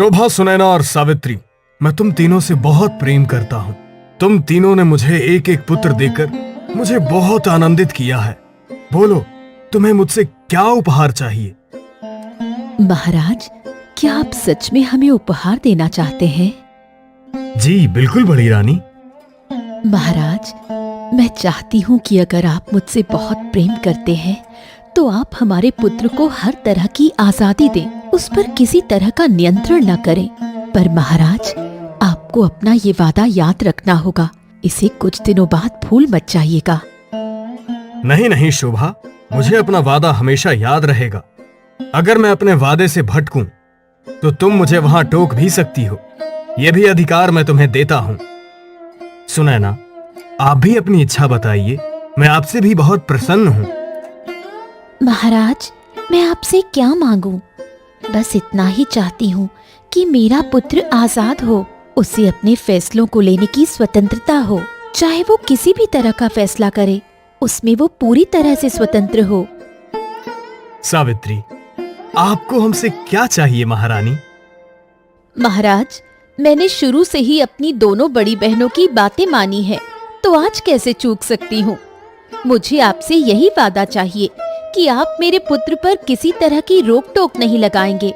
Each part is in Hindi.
शोभा, सुनैना और सावित्री, मैं तुम तीनों से बहुत प्रेम करता हूँ। तुम तीनों ने मुझे एक एक पुत्र देकर मुझे बहुत आनंदित किया है। बोलो, तुम्हें मुझसे क्या उपहार चाहिए? महाराज, क्या आप सच में हमें उपहार देना चाहते हैं? जी बिल्कुल बड़ी रानी। महाराज, मैं चाहती हूँ कि अगर आप मुझसे बहुत प्रेम करते हैं तो आप हमारे पुत्र को हर तरह की आजादी दें, उस पर किसी तरह का नियंत्रण न करें। पर महाराज, आपको अपना ये वादा याद रखना होगा। इसे कुछ दिनों बाद भूल मत जाइएगा। नहीं नहीं शोभा, मुझे अपना वादा हमेशा याद रहेगा। अगर मैं अपने वादे से भटकूं तो तुम मुझे वहां टोक भी सकती हो। यह भी अधिकार मैं तुम्हें देता हूं। सुनैना, आप भी अपनी इच्छा बताइए। मैं आपसे भी बहुत प्रसन्न हूं। महाराज, मैं आपसे क्या मांगूं? बस इतना ही चाहती हूँ कि मेरा पुत्र आजाद हो, उसे अपने फैसलों को लेने की स्वतंत्रता हो। चाहे वो किसी भी तरह का फैसला करे, उसमें वो पूरी तरह से स्वतंत्र हो। सावित्री, आपको हमसे क्या चाहिए महारानी? महाराज, मैंने शुरू से ही अपनी दोनों बड़ी बहनों की बातें मानी है, तो आज कैसे चूक सकती हूँ? मुझे आपसे यही वादा चाहिए कि आप मेरे पुत्र पर किसी तरह की रोक टोक नहीं लगाएंगे,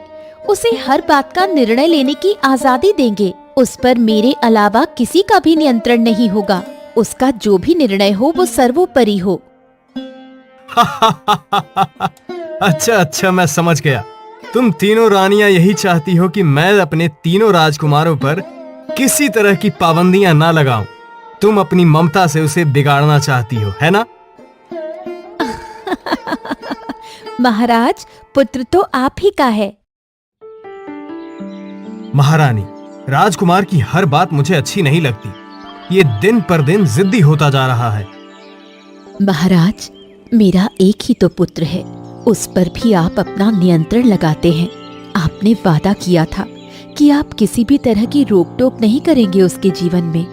उसे हर बात का निर्णय लेने की आजादी देंगे। उस पर मेरे अलावा किसी का भी नियंत्रण नहीं होगा। उसका जो भी निर्णय हो वो सर्वोपरि हो। अच्छा अच्छा, मैं समझ गया। तुम तीनों रानियां यही चाहती हो कि मैं अपने तीनों राजकुमारों पर किसी तरह की पाबंदियां ना लगाऊं। तुम अपनी ममता से उसे बिगाड़ना चाहती हो, है ना? महाराज, पुत्र तो आप ही का है। महारानी, राजकुमार की हर बात मुझे अच्छी नहीं लगती। ये दिन पर दिन जिद्दी होता जा रहा है। महाराज, मेरा एक ही तो पुत्र है, उस पर भी आप अपना नियंत्रण लगाते हैं। आपने वादा किया था कि आप किसी भी तरह की रोक टोक नहीं करेंगे उसके जीवन में।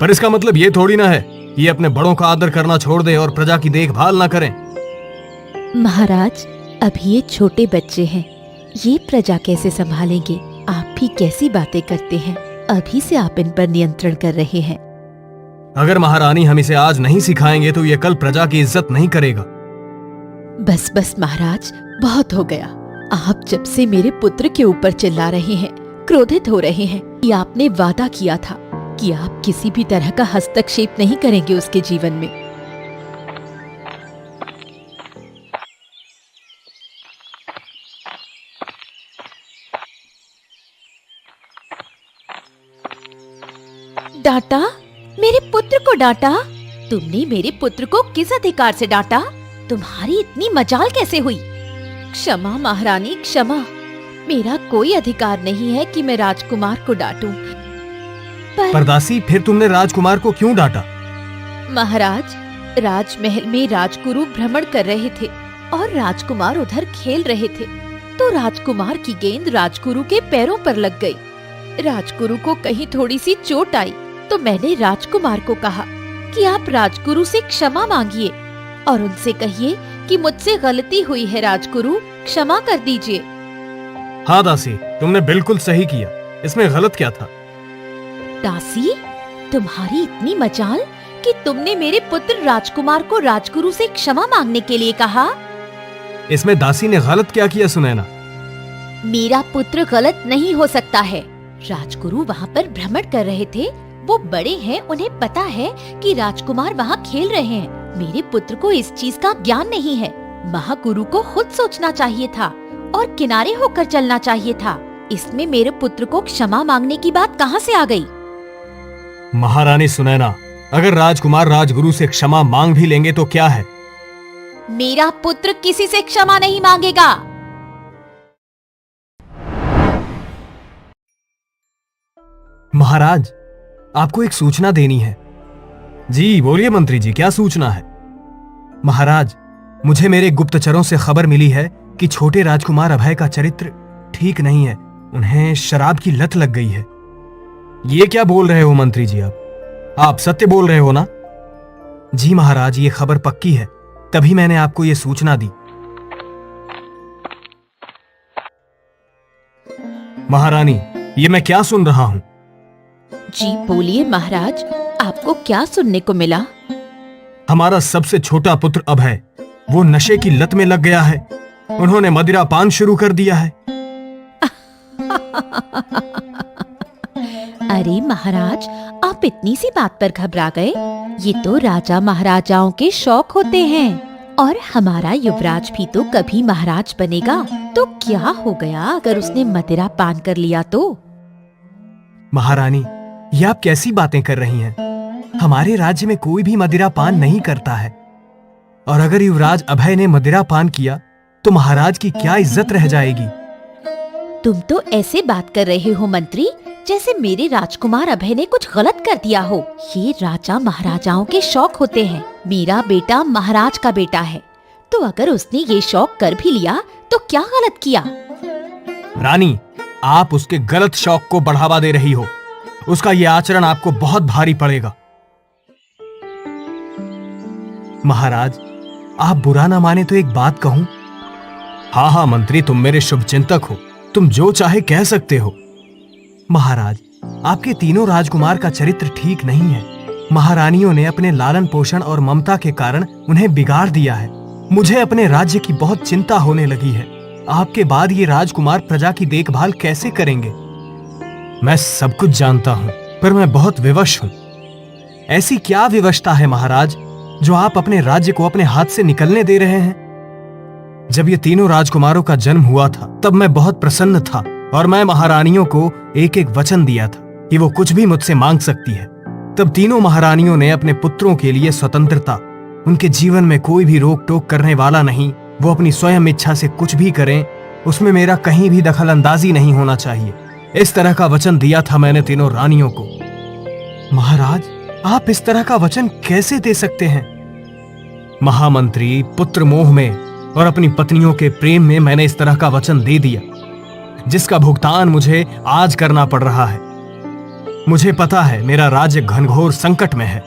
पर इसका मतलब ये थोड़ी ना है कि ये अपने बड़ों का आदर करना छोड़ दे और प्रजा की देखभाल ना करें। महाराज, अभी ये छोटे बच्चे हैं, ये प्रजा कैसे संभालेंगे? आप भी कैसी बातें करते हैं? अभी से आप इन पर नियंत्रण कर रहे हैं। अगर महारानी हम इसे आज नहीं सिखाएंगे तो ये कल प्रजा की इज्जत नहीं करेगा। बस बस महाराज, बहुत हो गया। आप जब से मेरे पुत्र के ऊपर चिल्ला रहे हैं, क्रोधित हो रहे हैं। ये आपने वादा किया था कि आप किसी भी तरह का हस्तक्षेप नहीं करेंगे उसके जीवन में। डांटा? मेरे पुत्र को डांटा? तुमने मेरे पुत्र को किस अधिकार से डांटा? तुम्हारी इतनी मजाल कैसे हुई? क्षमा महारानी, क्षमा। मेरा कोई अधिकार नहीं है कि मैं राजकुमार को डांटूं। पर दासी, फिर तुमने राजकुमार को क्यों डांटा? महाराज, राजमहल में राजगुरु भ्रमण कर रहे थे और राजकुमार उधर खेल रहे थे, तो राजकुमार की गेंद राजगुरु के पैरों पर लग गई। राजगुरु को कहीं थोड़ी सी चोट आई तो मैंने राजकुमार को कहा कि आप राजगुरु से क्षमा मांगिए और उनसे कहिए कि मुझसे गलती हुई है, राजगुरु क्षमा कर दीजिए। हाँ दासी, तुमने बिल्कुल सही किया। इसमें गलत क्या था? दासी, तुम्हारी इतनी मजाल कि तुमने मेरे पुत्र राजकुमार को राजगुरु से क्षमा मांगने के लिए कहा। इसमें दासी ने गलत क्या किया सुनैना? मेरा पुत्र गलत नहीं हो सकता है। राजगुरु वहाँ पर भ्रमण कर रहे थे, वो बड़े हैं, उन्हें पता है कि राजकुमार वहाँ खेल रहे हैं। मेरे पुत्र को इस चीज का ज्ञान नहीं है। महागुरु को खुद सोचना चाहिए था और किनारे होकर चलना चाहिए था। इसमें मेरे पुत्र को क्षमा मांगने की बात कहाँ से आ गई? महारानी सुनैना, अगर राजकुमार राजगुरु से क्षमा मांग भी लेंगे तो क्या है? मेरा पुत्र किसी से क्षमा नहीं मांगेगा। महाराज, आपको एक सूचना देनी है। जी बोलिए मंत्री जी, क्या सूचना है? महाराज, मुझे मेरे गुप्तचरों से खबर मिली है कि छोटे राजकुमार अभय का चरित्र ठीक नहीं है। उन्हें शराब की लत लग गई है। ये क्या बोल रहे हो मंत्री जी? आप सत्य बोल रहे हो ना? जी महाराज, ये खबर पक्की है, तभी मैंने आपको ये सूचना दी। महारानी, ये मैं क्या सुन रहा हूँ? जी बोलिए महाराज, आपको क्या सुनने को मिला? हमारा सबसे छोटा पुत्र अभय, वो नशे की लत में लग गया है। उन्होंने मदिरा पान शुरू कर दिया है। अरे महाराज, आप इतनी सी बात पर घबरा गए? ये तो राजा महाराजाओं के शौक होते हैं, और हमारा युवराज भी तो कभी महाराज बनेगा। तो क्या हो गया अगर उसने मदिरा पान कर लिया तो? महारानी, ये आप कैसी बातें कर रही हैं? हमारे राज्य में कोई भी मदिरा पान नहीं करता है। और अगर युवराज अभय ने मदिरा पान किया तो महाराज की क्या इज्जत रह जाएगी? तुम तो ऐसे बात कर रहे हो मंत्री, जैसे मेरे राजकुमार अभय ने कुछ गलत कर दिया हो। ये राजा महाराजाओं के शौक होते हैं। मेरा बेटा महाराज का बेटा है, तो अगर उसने ये शौक कर भी लिया तो क्या गलत किया? रानी, आप उसके गलत शौक को बढ़ावा दे रही हो। उसका ये आचरण आपको बहुत भारी पड़ेगा। महाराज, आप बुरा ना माने तो एक बात कहूं? हाँ हाँ मंत्री, तुम मेरे शुभ चिंतक हो, तुम जो चाहे कह सकते हो। महाराज, आपके तीनों राजकुमार का चरित्र ठीक नहीं है। महारानियों ने अपने लालन पोषण और ममता के कारण उन्हें बिगाड़ दिया है। मुझे अपने राज्य की बहुत चिंता होने लगी है। आपके बाद ये राजकुमार प्रजा की देखभाल कैसे करेंगे? मैं सब कुछ जानता हूँ, पर मैं बहुत विवश हूँ। ऐसी क्या विवशता है महाराज, जो आप अपने राज्य को अपने हाथ से निकलने दे रहे हैं? जब ये तीनों राजकुमारों का जन्म हुआ था तब मैं बहुत प्रसन्न था, और मैं महारानियों को एक एक वचन दिया था कि वो कुछ भी मुझसे मांग सकती है। तब तीनों महारानियों ने अपने पुत्रों के लिए स्वतंत्रता, उनके जीवन में कोई भी रोक टोक करने वाला नहीं, वो अपनी स्वयं इच्छा से कुछ भी करें, उसमें मेरा कहीं भी दखल अंदाजी नहीं होना चाहिए। इस तरह का वचन दिया था मैंने तीनों रानियों को। महाराज, आप इस तरह का वचन कैसे दे सकते हैं? महामंत्री, पुत्र मोह में और अपनी पत्नियों के प्रेम में मैंने इस तरह का वचन दे दिया, जिसका भुगतान मुझे आज करना पड़ रहा है। मुझे पता है मेरा राज्य घनघोर संकट में है।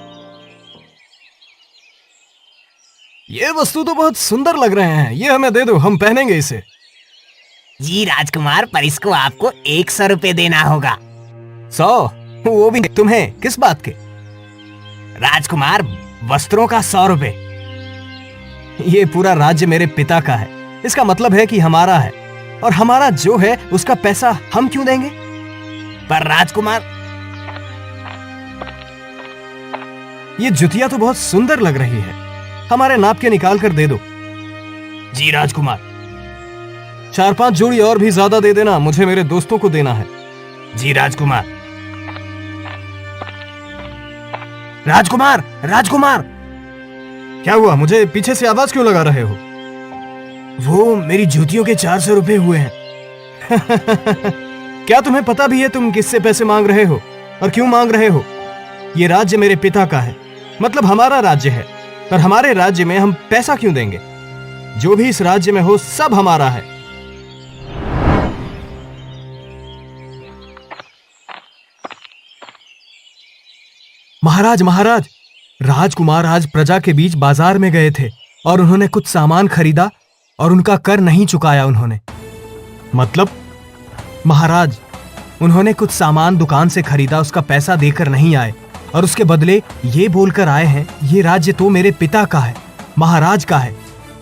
ये वस्तु तो बहुत सुंदर लग रहे हैं, ये हमें दे दो, हम पहनेंगे इसे। जी राजकुमार, पर इसको आपको 100 रुपए देना होगा। 100? वो भी तुम्हें? किस बात के? राजकुमार, वस्त्रों का 100 रुपए। ये पूरा राज्य मेरे पिता का है, इसका मतलब है कि हमारा है, और हमारा जो है उसका पैसा हम क्यों देंगे? पर राजकुमार, ये जुतिया तो बहुत सुंदर लग रही है, हमारे नाप के निकाल कर दे दो। जी राजकुमार। 4-5 जोड़ी और भी ज्यादा दे देना, मुझे मेरे दोस्तों को देना है। जी राजकुमार। राजकुमार, राजकुमार! क्या हुआ? मुझे पीछे से आवाज क्यों लगा रहे हो? वो मेरी जूतियों के 400 रुपए हुए हैं। क्या तुम्हें पता भी है तुम किससे पैसे मांग रहे हो और क्यों मांग रहे हो? ये राज्य मेरे पिता का है, मतलब हमारा राज्य है, पर हमारे राज्य में हम पैसा क्यों देंगे? जो भी इस राज्य में हो सब हमारा है। महाराज, महाराज, राजकुमार आज प्रजा के बीच बाजार में गए थे और उन्होंने कुछ सामान खरीदा और उनका कर नहीं चुकाया उन्होंने। मतलब? महाराज, उन्होंने कुछ सामान दुकान से खरीदा, उसका पैसा देकर नहीं आए और उसके बदले ये बोलकर आए हैं ये राज्य तो मेरे पिता का है, महाराज का है,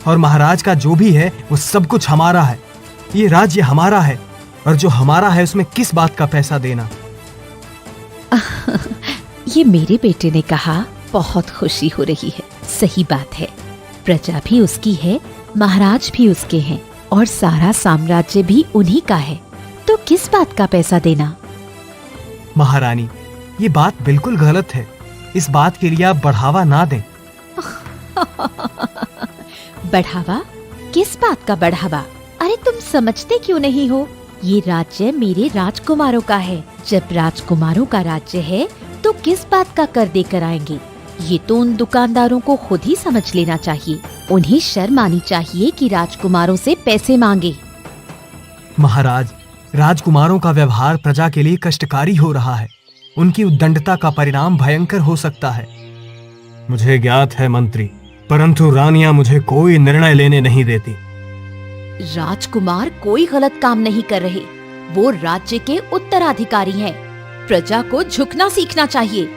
और महाराज का जो भी है वो सब कुछ हमारा है। ये राज्य हमारा है और जो हमारा है उसमें किस बात का पैसा देना? ये मेरे बेटे ने कहा, बहुत खुशी हो रही है। सही बात है, प्रजा भी उसकी है, महाराज भी उसके हैं और सारा साम्राज्य भी उन्हीं का है, तो किस बात का पैसा देना? महारानी, ये बात बिल्कुल गलत है। इस बात के लिए आप बढ़ावा ना दें। बढ़ावा? किस बात का बढ़ावा? अरे तुम समझते क्यों नहीं हो? ये राज्य मेरे राजकुमारों का है। जब राजकुमारों का राज्य है तो किस बात का कर देकर आएंगे? ये तो उन दुकानदारों को खुद ही समझ लेना चाहिए। उन्हें शर्म आनी चाहिए कि राजकुमारों से पैसे मांगे। महाराज, राजकुमारों का व्यवहार प्रजा के लिए कष्टकारी हो रहा है। उनकी उद्दंडता का परिणाम भयंकर हो सकता है। मुझे ज्ञात है मंत्री, परंतु रानियां मुझे कोई निर्णय लेने नहीं देती। राजकुमार कोई गलत काम नहीं कर रहे। वो राज्य के उत्तराधिकारी हैं। प्रजा को झुकना सीखना चाहिए।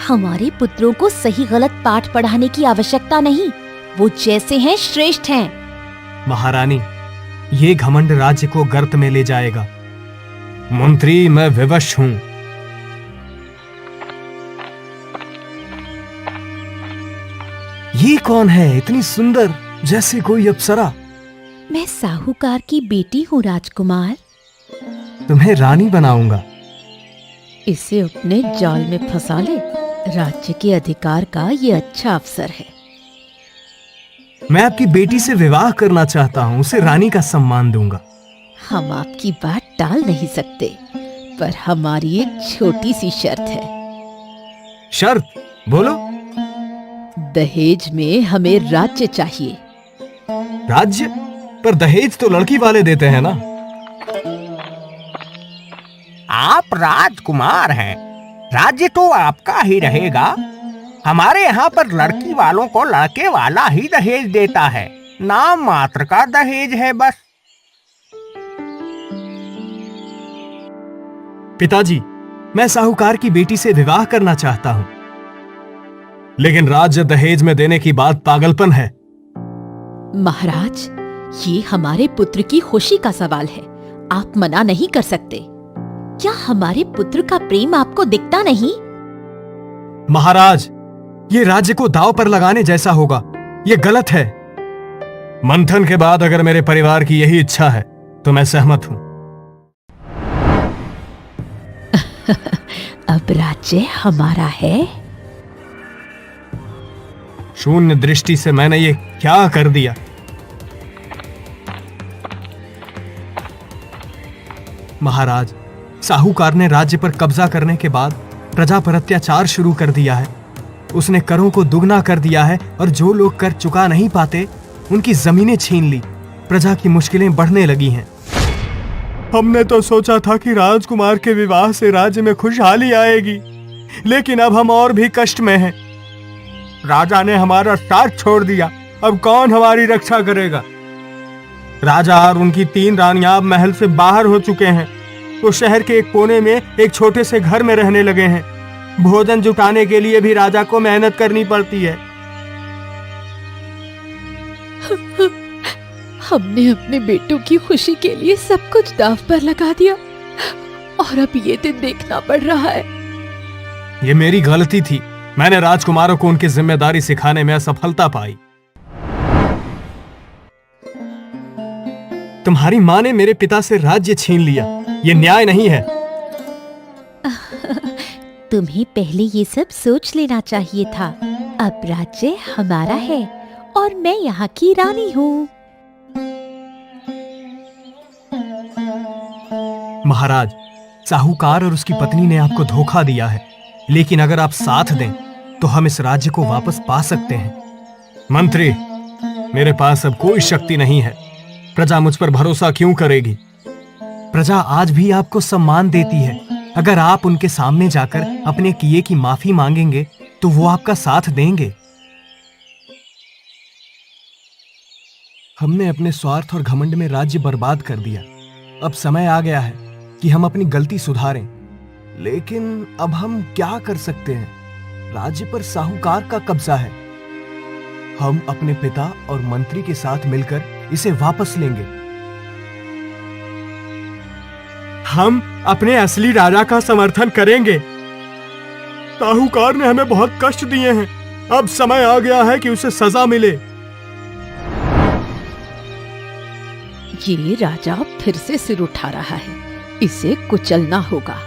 हमारे पुत्रों को सही गलत पाठ पढ़ाने की आवश्यकता नहीं। वो जैसे हैं श्रेष्ठ हैं। महारानी, ये घमंड राज्य को गर्त में ले जाएगा। मंत्री, मैं विवश हूं। ये कौन है, इतनी सुंदर, जैसे कोई अप्सरा? मैं साहूकार की बेटी हूँ राजकुमार। तुम्हें रानी बनाऊंगा। इसे अपने जाल में फंसा ले। राज्य के अधिकार का ये अच्छा अवसर है। मैं आपकी बेटी से विवाह करना चाहता हूँ, उसे रानी का सम्मान दूंगा। हम आपकी बात टाल नहीं सकते, पर हमारी एक छोटी सी शर्त है। शर्त? बोलो। दहेज में हमें राज्य चाहिए। राज्य? पर दहेज तो लड़की वाले देते हैं ना। आप राजकुमार हैं, राज्य तो आपका ही रहेगा। हमारे यहाँ पर लड़की वालों को लड़के वाला ही दहेज देता है। नाम मात्र का दहेज है बस। पिताजी, मैं साहूकार की बेटी से विवाह करना चाहता हूँ, लेकिन राज्य दहेज में देने की बात पागलपन है। महाराज, ये हमारे पुत्र की खुशी का सवाल है। आप मना नहीं कर सकते। क्या हमारे पुत्र का प्रेम आपको दिखता नहीं? महाराज, ये राज्य को दांव पर लगाने जैसा होगा। ये गलत है। मंथन के बाद अगर मेरे परिवार की यही इच्छा है तो मैं सहमत हूं। अब राज्य हमारा है। शून्य दृष्टि से मैंने ये क्या कर दिया? महाराज, साहूकार ने राज्य पर कब्जा करने के बाद प्रजा पर अत्याचार शुरू कर दिया है। उसने करों को दुगना कर दिया है और जो लोग कर चुका नहीं पाते उनकी जमीनें छीन ली। प्रजा की मुश्किलें बढ़ने लगी हैं। हमने तो सोचा था कि राजकुमार के विवाह से राज्य में खुशहाली आएगी, लेकिन अब हम और भी कष्ट में हैं। राजा ने हमारा साथ छोड़ दिया, अब कौन हमारी रक्षा करेगा? राजा और उनकी 3 रानियां अब महल से बाहर हो चुके हैं। वो शहर के एक कोने में एक छोटे से घर में रहने लगे हैं। भोजन जुटाने के लिए भी राजा को मेहनत करनी पड़ती है। हमने अपने बेटों की खुशी के लिए सब कुछ दांव पर लगा दिया और अब ये दिन देखना पड़ रहा है। ये मेरी गलती थी। मैंने राजकुमारों को उनकी जिम्मेदारी सिखाने में असफलता पाई। तुम्हारी माँ ने मेरे पिता से राज्य छीन लिया। ये न्याय नहीं है। तुम्हें पहले ये सब सोच लेना चाहिए था। अब राज्य हमारा है और मैं यहाँ की रानी हूँ। महाराज, साहूकार और उसकी पत्नी ने आपको धोखा दिया है, लेकिन अगर आप साथ दें तो हम इस राज्य को वापस पा सकते हैं। मंत्री, मेरे पास अब कोई शक्ति नहीं है। प्रजा मुझ पर भरोसा क्यों करेगी? प्रजा आज भी आपको सम्मान देती है। अगर आप उनके सामने जाकर अपने किए की माफी मांगेंगे तो वो आपका साथ देंगे। हमने अपने स्वार्थ और घमंड में राज्य बर्बाद कर दिया। अब समय आ गया है कि हम अपनी गलती सुधारें। लेकिन अब हम क्या कर सकते हैं? राज्य पर साहूकार का कब्जा है। हम अपने पिता और मंत्री के साथ मिलकर इसे वापस लेंगे। हम अपने असली राजा का समर्थन करेंगे। साहूकार ने हमें बहुत कष्ट दिए हैं। अब समय आ गया है कि उसे सजा मिले। ये राजा फिर से सिर उठा रहा है। इसे कुचलना होगा।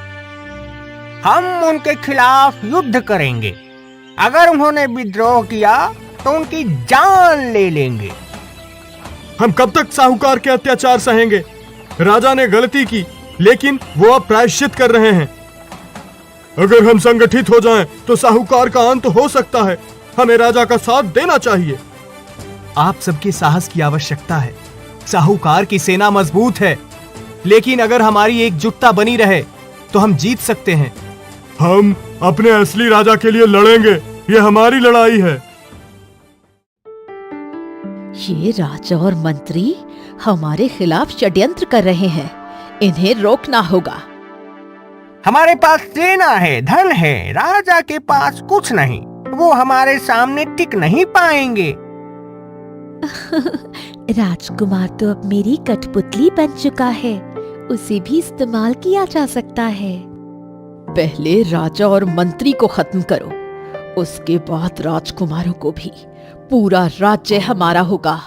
हम उनके खिलाफ युद्ध करेंगे। अगर उन्होंने विद्रोह किया तो उनकी जान ले लेंगे। हम कब तक साहूकार के अत्याचार सहेंगे? राजा ने गलती की, लेकिन वो अब प्रायश्चित कर रहे हैं। अगर हम संगठित हो जाएं, तो साहूकार का अंत हो सकता है। हमें राजा का साथ देना चाहिए। आप सबके साहस की आवश्यकता है। साहूकार की सेना मजबूत है, लेकिन अगर हमारी एकजुटता बनी रहे तो हम जीत सकते हैं। हम अपने असली राजा के लिए लड़ेंगे। ये हमारी लड़ाई है। ये राजा और मंत्री हमारे खिलाफ षड्यंत्र कर रहे हैं। इन्हें रोकना होगा। हमारे पास सेना है, धन है, राजा के पास कुछ नहीं। वो हमारे सामने टिक नहीं पाएंगे। राजकुमार तो अब मेरी कठपुतली बन चुका है, उसे भी इस्तेमाल किया जा सकता है। पहले राजा और मंत्री को खत्म करो, उसके बाद राजकुमारों को भी। पूरा राज्य हमारा होगा।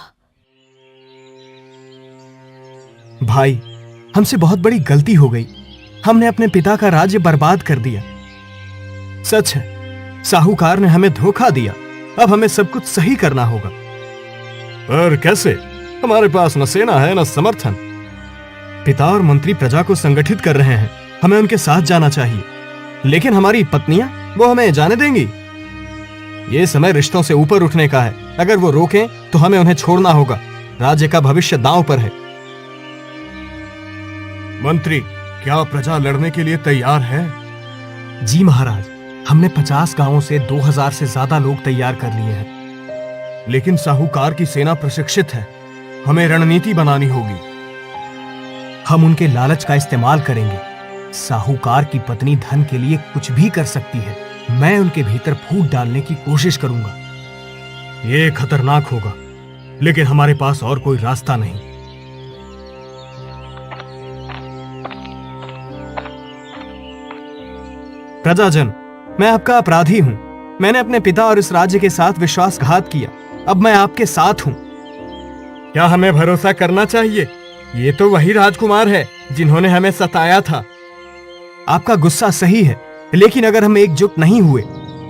भाई, हमसे बहुत बड़ी गलती हो गई। हमने अपने पिता का राज्य बर्बाद कर दिया। सच है, साहूकार ने हमें धोखा दिया। अब हमें सब कुछ सही करना होगा। पर कैसे? हमारे पास न सेना है न समर्थन। पिता और मंत्री प्रजा को संगठित कर रहे हैं, हमें उनके साथ जाना चाहिए। लेकिन हमारी पत्नियां, वो हमें जाने देंगी? ये समय रिश्तों से ऊपर उठने का है। अगर वो रोकें तो हमें उन्हें छोड़ना होगा। राज्य का भविष्य दांव पर है। मंत्री, क्या प्रजा लड़ने के लिए तैयार है? जी महाराज, हमने 50 गांवों से 2000 से ज्यादा लोग तैयार कर लिए हैं। लेकिन साहूकार की सेना प्रशिक्षित है। हमें रणनीति बनानी होगी। हम उनके लालच का इस्तेमाल करेंगे। साहूकार की पत्नी धन के लिए कुछ भी कर सकती है। मैं उनके भीतर फूट डालने की कोशिश करूंगा। ये खतरनाक होगा, लेकिन हमारे पास और कोई रास्ता नहीं। प्रजाजन, मैं आपका अपराधी हूं। मैंने अपने पिता और इस राज्य के साथ विश्वासघात किया। अब मैं आपके साथ हूं। क्या हमें भरोसा करना चाहिए? ये तो वही राजकुमार है जिन्होंने हमें सताया था। आपका गुस्सा सही है, लेकिन अगर हम एकजुट नहीं हुए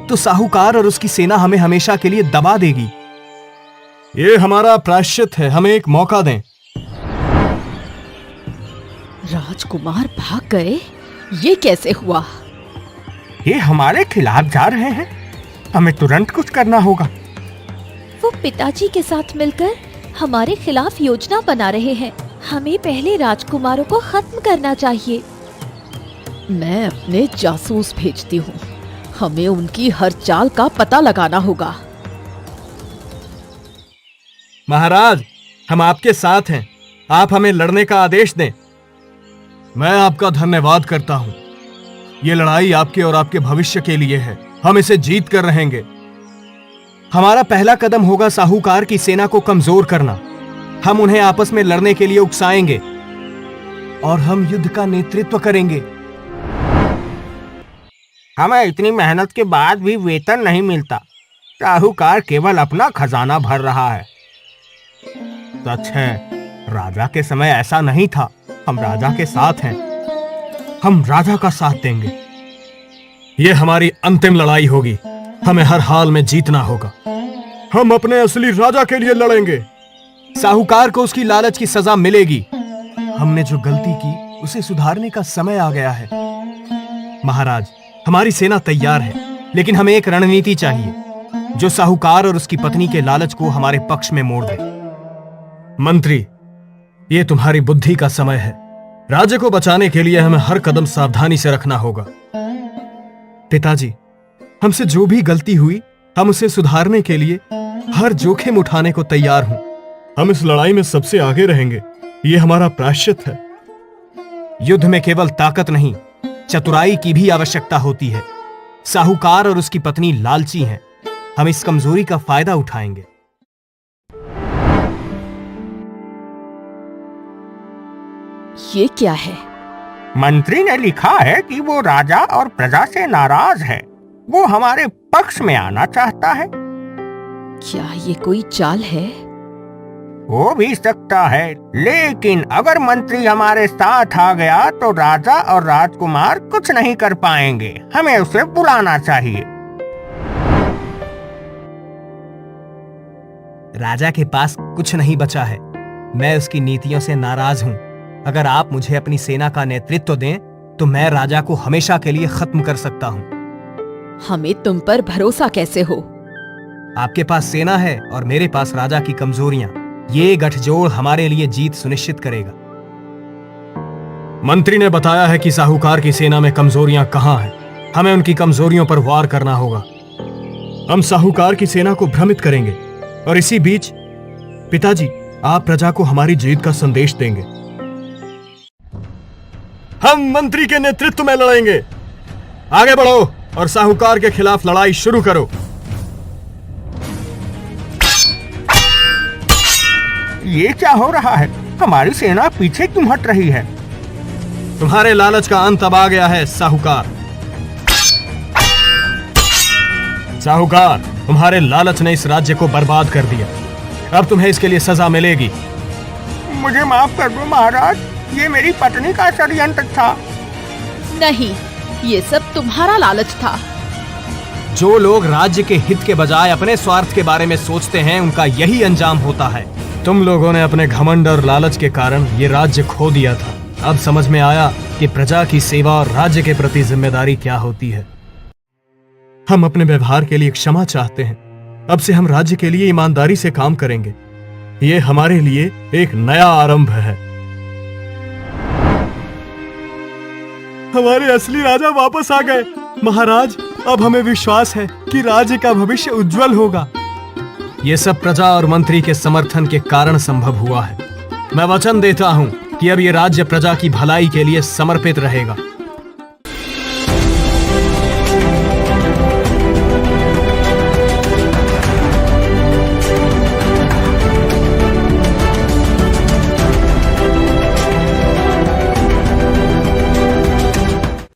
तो साहूकार और उसकी सेना हमें हमेशा के लिए दबा देगी। ये हमारा प्रायश्चित है, हमें एक मौका दें। राजकुमार भाग गए? ये कैसे हुआ? ये हमारे खिलाफ जा रहे हैं। हमें तुरंत कुछ करना होगा। वो पिताजी के साथ मिलकर हमारे खिलाफ योजना बना रहे हैं। हमें पहले राजकुमारों को खत्म करना चाहिए। मैं अपने जासूस भेजती हूँ। हमें उनकी हर चाल का पता लगाना होगा। महाराज, हम आपके साथ हैं। आप हमें लड़ने का आदेश दें। मैं आपका धन्यवाद करता हूं। ये लड़ाई आपके और आपके भविष्य के लिए है। हम इसे जीत कर रहेंगे। हमारा पहला कदम होगा साहूकार की सेना को कमजोर करना। हम उन्हें आपस में लड़ने के लिए उकसाएंगे और हम युद्ध का नेतृत्व करेंगे। हमें इतनी मेहनत के बाद भी वेतन नहीं मिलता। साहूकार केवल अपना खजाना भर रहा है। सच है, राजा के समय ऐसा नहीं था। हम राजा के साथ हैं। हम राजा का साथ देंगे। ये हमारी अंतिम लड़ाई होगी। हमें हर हाल में जीतना होगा। हम अपने असली राजा के लिए लड़ेंगे। साहूकार को उसकी लालच की सजा मिलेगी। हमने जो गलती की उसे सुधारने का समय आ गया है। महाराज, हमारी सेना तैयार है, लेकिन हमें एक रणनीति चाहिए जो साहूकार और उसकी पत्नी के लालच को हमारे पक्ष में मोड़ दे। मंत्री, ये तुम्हारी बुद्धि का समय है। राज्य को बचाने के लिए हमें हर कदम सावधानी से रखना होगा। पिताजी, हमसे जो भी गलती हुई, हम उसे सुधारने के लिए हर जोखिम उठाने को तैयार हूं। हम इस लड़ाई में सबसे आगे रहेंगे। ये हमारा प्रायश्चित है। युद्ध में केवल ताकत नहीं, चतुराई की भी आवश्यकता होती है। साहूकार और उसकी पत्नी लालची हैं। हम इस कमजोरी का फायदा उठाएंगे। ये क्या है? मंत्री ने लिखा है कि वो राजा और प्रजा से नाराज है। वो हमारे पक्ष में आना चाहता है। क्या ये कोई चाल है? हो भी सकता है, लेकिन अगर मंत्री हमारे साथ आ गया तो राजा और राजकुमार कुछ नहीं कर पाएंगे। हमें उसे बुलाना चाहिए। राजा के पास कुछ नहीं बचा है। मैं उसकी नीतियों से नाराज हूं। अगर आप मुझे अपनी सेना का नेतृत्व दें तो मैं राजा को हमेशा के लिए खत्म कर सकता हूं। हमें तुम पर भरोसा कैसे हो? आपके पास सेना है और मेरे पास राजा की कमजोरियां। ये गठजोड़ हमारे लिए जीत सुनिश्चित करेगा। मंत्री ने बताया है कि साहूकार की सेना में कमजोरियां कहां हैं। हमें उनकी कमजोरियों पर वार करना होगा। हम साहूकार की सेना को भ्रमित करेंगे और इसी बीच पिताजी, आप प्रजा को हमारी जीत का संदेश देंगे। हम मंत्री के नेतृत्व में लड़ेंगे। आगे बढ़ो और साहूकार के खिलाफ लड़ाई शुरू करो। ये क्या हो रहा है? हमारी सेना पीछे क्यों हट रही है? तुम्हारे लालच का अंत अब आ गया है साहूकार। साहूकार, तुम्हारे लालच ने इस राज्य को बर्बाद कर दिया। अब तुम्हें इसके लिए सजा मिलेगी। मुझे माफ कर दो महाराज, ये मेरी पत्नी का षड्यंत्र था। नहीं, ये सब तुम्हारा लालच था। जो लोग राज्य के हित के बजाय अपने स्वार्थ के बारे में सोचते हैं, उनका यही अंजाम होता है। तुम लोगों ने अपने घमंड और लालच के कारण ये राज्य खो दिया था। अब समझ में आया कि प्रजा की सेवा और राज्य के प्रति जिम्मेदारी क्या होती है। हम अपने व्यवहार के लिए क्षमा चाहते हैं। अब से हम राज्य के लिए ईमानदारी से काम करेंगे। ये हमारे लिए एक नया आरंभ है। हमारे असली राजा वापस आ गए। महाराज, अब हमें विश्वास है कि राज्य का भविष्य उज्जवल होगा। ये सब प्रजा और मंत्री के समर्थन के कारण संभव हुआ है। मैं वचन देता हूँ कि अब ये राज्य प्रजा की भलाई के लिए समर्पित रहेगा।